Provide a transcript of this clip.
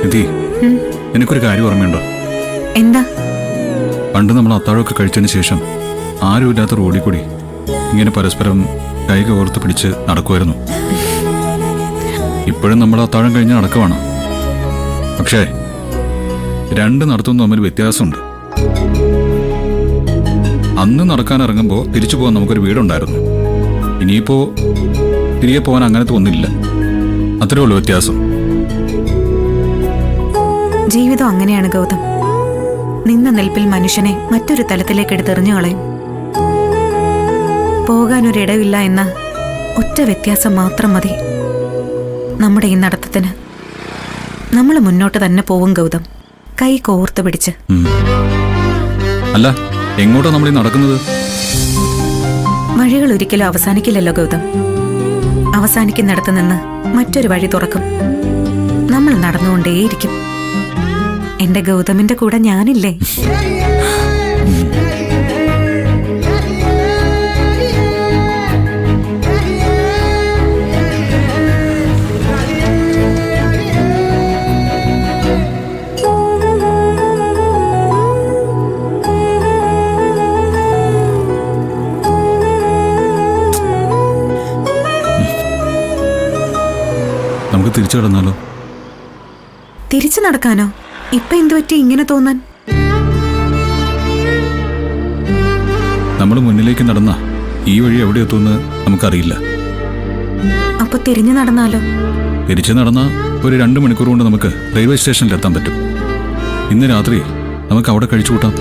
നിധി, എനിക്കൊരു കാര്യം ഓർമ്മയുണ്ടോ? എന്താ? പണ്ട് നമ്മൾ അത്താഴമൊക്കെ കഴിച്ചതിന് ശേഷം ആരുമില്ലാത്ത റോഡിൽ കൂടി ഇങ്ങനെ പരസ്പരം കൈ കോർത്ത് പിടിച്ച് നടക്കുമായിരുന്നു. ഇപ്പോഴും നമ്മൾ അത്താഴം കഴിഞ്ഞ് നടക്കുവാണ്. പക്ഷേ രണ്ട് നടത്തും തമ്മിൽ വ്യത്യാസമുണ്ട്. അന്ന് നടക്കാൻ ഇറങ്ങുമ്പോൾ തിരിച്ചു പോകാൻ നമുക്കൊരു വീടുണ്ടായിരുന്നു. ഇനിയിപ്പോ തിരികെ പോകാൻ അങ്ങനത്തെ ഒന്നില്ല. അത്രേ ഉള്ളൂ വ്യത്യാസം. ജീവിതം അങ്ങനെയാണ് ഗൗതം. നിന്ന നിൽപ്പിൽ മനുഷ്യനെ മറ്റൊരു തലത്തിലേക്ക് എടുത്തെറിഞ്ഞു കളയും. പോകാനൊരിടവില്ല എന്ന ഒറ്റ വ്യത്യാസം മാത്രം മതി നമ്മുടെ ഈ നടത്തത്തിന്. നമ്മൾ മുന്നോട്ട് തന്നെ പോവും ഗൗതം, കൈ കോർത്ത് പിടിച്ച്. അല്ല, എങ്ങോട്ടാ നമ്മൾ ഈ നടക്കുന്നത്? വഴികൾ ഒരിക്കലും അവസാനിക്കില്ലല്ലോ ഗൗതം. അവസാനിക്കുന്നിടത്ത് നിന്ന് മറ്റൊരു വഴി തുറക്കും. നമ്മൾ നടന്നുകൊണ്ടേയിരിക്കും. എന്റെ ഗൗതമിന്റെ കൂടെ ഞാനില്ലേ? നമുക്ക് തിരിച്ചു കിടന്നാലോ? തിരിച്ചു നടക്കാനോ? ഇപ്പൊ എന്തു പറ്റി ഇങ്ങനെ തോന്നാൻ? നമ്മൾ മുന്നിലേക്ക് നടന്ന ഈ വഴി എവിടെ എത്തുമെന്ന് നമുക്കറിയില്ല. അപ്പൊ തിരിഞ്ഞു നടന്നാലോ? തിരിച്ചു നടന്ന ഒരു 2 മണിക്കൂർ കൊണ്ട് നമുക്ക് റെയിൽവേ സ്റ്റേഷനിൽ എത്താൻ പറ്റും. ഇന്ന് രാത്രി നമുക്ക് അവിടെ കഴിച്ചു കൂട്ടാം.